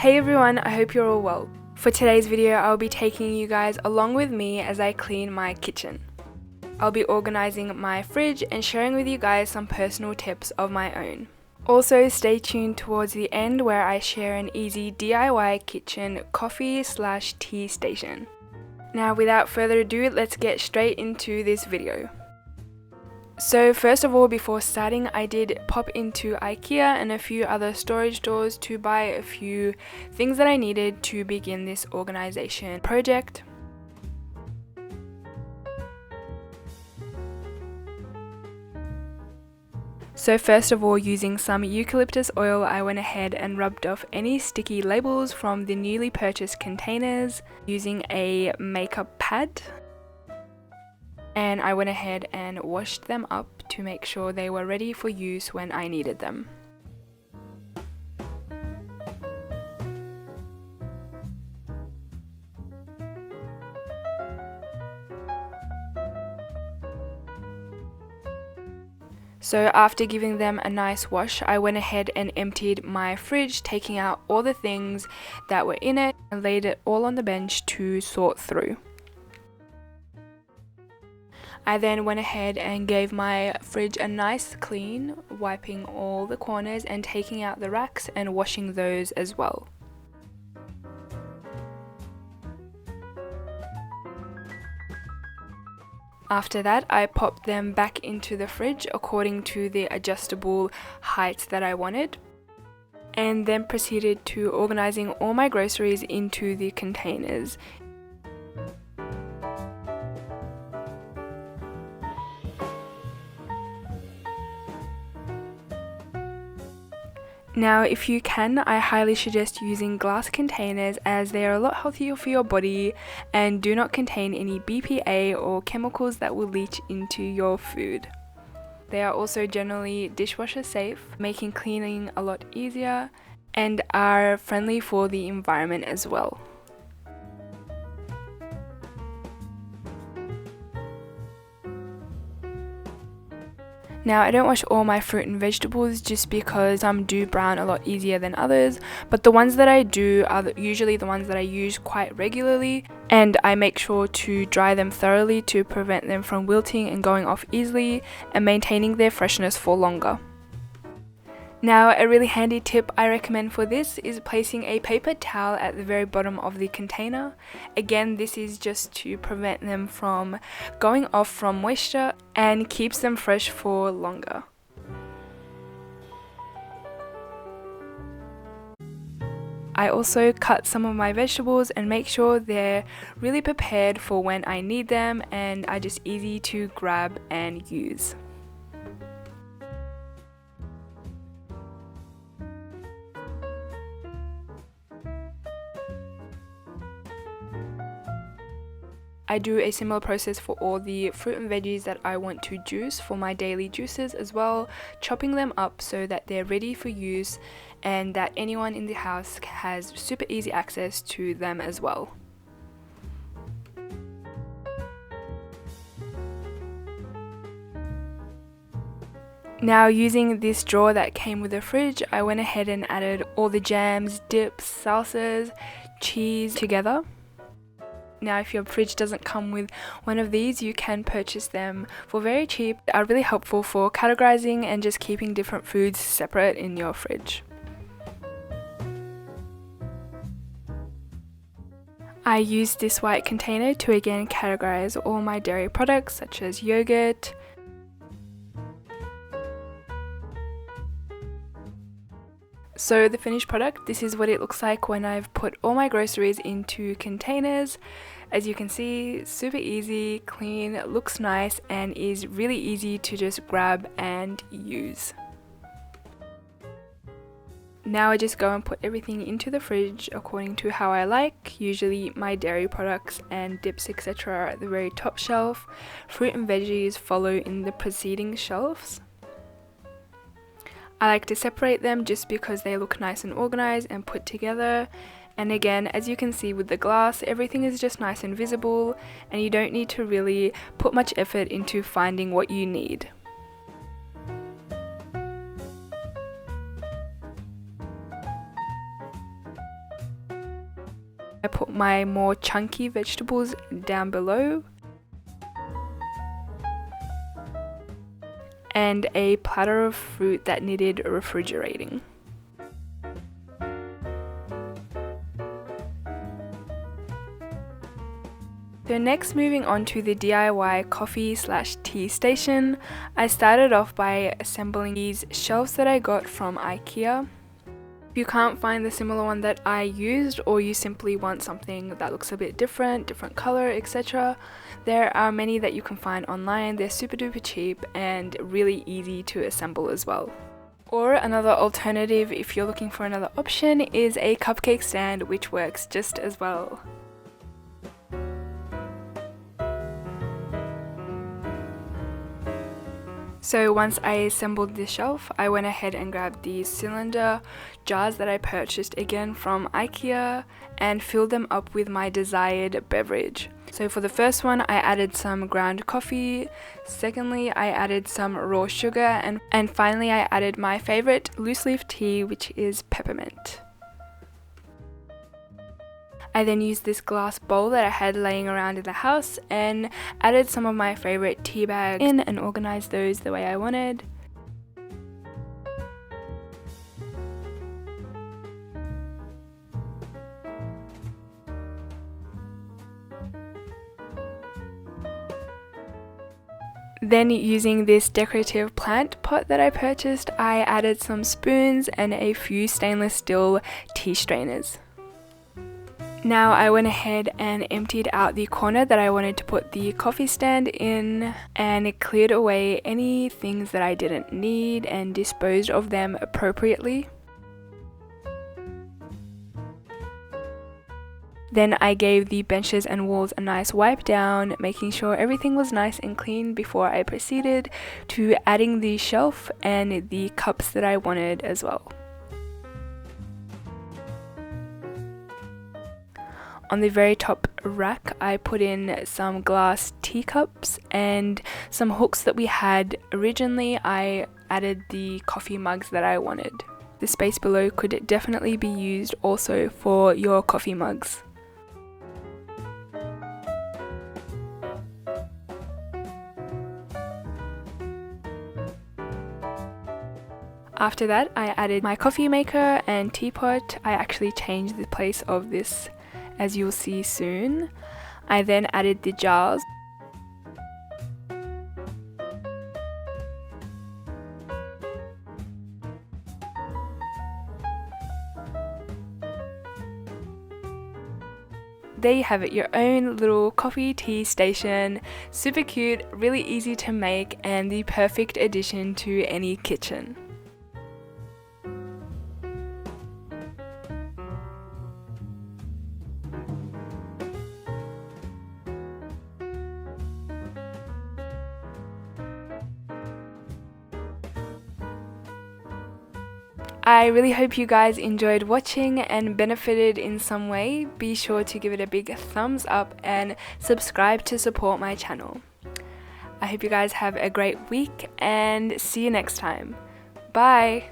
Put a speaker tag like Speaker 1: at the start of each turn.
Speaker 1: Hey everyone, I hope you're all well. For today's video, I'll be taking you guys along with me as I clean my kitchen. I'll be organizing my fridge and sharing with you guys some personal tips of my own. Also, stay tuned towards the end where I share an easy DIY kitchen coffee/tea station. Now, without further ado, let's get straight into this video. So first of all, before starting, I did pop into IKEA and a few other storage stores to buy a few things that I needed to begin this organization project. So first of all, using some eucalyptus oil, I went ahead and rubbed off any sticky labels from the newly purchased containers using a makeup pad. And I went ahead and washed them up to make sure they were ready for use when I needed them. So after giving them a nice wash, I went ahead and emptied my fridge, taking out all the things that were in it and laid it all on the bench to sort through. I then went ahead and gave my fridge a nice clean, wiping all the corners and taking out the racks and washing those as well. After that, I popped them back into the fridge according to the adjustable height that I wanted, and then proceeded to organizing all my groceries into the containers. Now, if you can, I highly suggest using glass containers as they are a lot healthier for your body and do not contain any BPA or chemicals that will leach into your food. They are also generally dishwasher safe, making cleaning a lot easier, and are friendly for the environment as well. Now, I don't wash all my fruit and vegetables just because some do brown a lot easier than others, but the ones that I do are usually the ones that I use quite regularly, and I make sure to dry them thoroughly to prevent them from wilting and going off easily and maintaining their freshness for longer. Now, a really handy tip I recommend for this is placing a paper towel at the very bottom of the container. Again, this is just to prevent them from going off from moisture and keeps them fresh for longer. I also cut some of my vegetables and make sure they're really prepared for when I need them and are just easy to grab and use. I do a similar process for all the fruit and veggies that I want to juice for my daily juices as well, chopping them up so that they're ready for use and that anyone in the house has super easy access to them as well. Now, using this drawer that came with the fridge, I went ahead and added all the jams, dips, salsas, cheese together. Now, if your fridge doesn't come with one of these, you can purchase them for very cheap. They are really helpful for categorizing and just keeping different foods separate in your fridge. I used this white container to again categorize all my dairy products such as yogurt, So the finished product, this is what it looks like when I've put all my groceries into containers. As you can see, super easy, clean, looks nice, and is really easy to just grab and use. Now I just go and put everything into the fridge according to how I like. Usually my dairy products and dips etc. are at the very top shelf. Fruit and veggies follow in the preceding shelves. I like to separate them just because they look nice and organized and put together. And again, as you can see with the glass, everything is just nice and visible, and you don't need to really put much effort into finding what you need. I put my more chunky vegetables down below. And a platter of fruit that needed refrigerating. So next, moving on to the DIY coffee/tea station, I started off by assembling these shelves that I got from IKEA. If you can't find the similar one that I used, or you simply want something that looks a bit different color, etc., there are many that you can find online. They're super duper cheap and really easy to assemble as well. Or another alternative, if you're looking for another option, is a cupcake stand, which works just as well. So once I assembled this shelf, I went ahead and grabbed these cylinder jars that I purchased again from IKEA and filled them up with my desired beverage. So for the first one, I added some ground coffee. Secondly, I added some raw sugar, and finally I added my favorite loose leaf tea, which is peppermint. I then used this glass bowl that I had laying around in the house and added some of my favorite tea bags in and organized those the way I wanted. Then, using this decorative plant pot that I purchased, I added some spoons and a few stainless steel tea strainers. Now I went ahead and emptied out the corner that I wanted to put the coffee stand in, and it cleared away any things that I didn't need and disposed of them appropriately. Then I gave the benches and walls a nice wipe down, making sure everything was nice and clean before I proceeded to adding the shelf and the cups that I wanted as well. On the very top rack, I put in some glass teacups and some hooks that we had originally. I added the coffee mugs that I wanted. The space below could definitely be used also for your coffee mugs. After that, I added my coffee maker and teapot. I actually changed the place of this, as you'll see soon. I then added the jars. There you have it, your own little coffee tea station. Super cute, really easy to make, and the perfect addition to any kitchen. I really hope you guys enjoyed watching and benefited in some way. Be sure to give it a big thumbs up and subscribe to support my channel. I hope you guys have a great week and see you next time. Bye!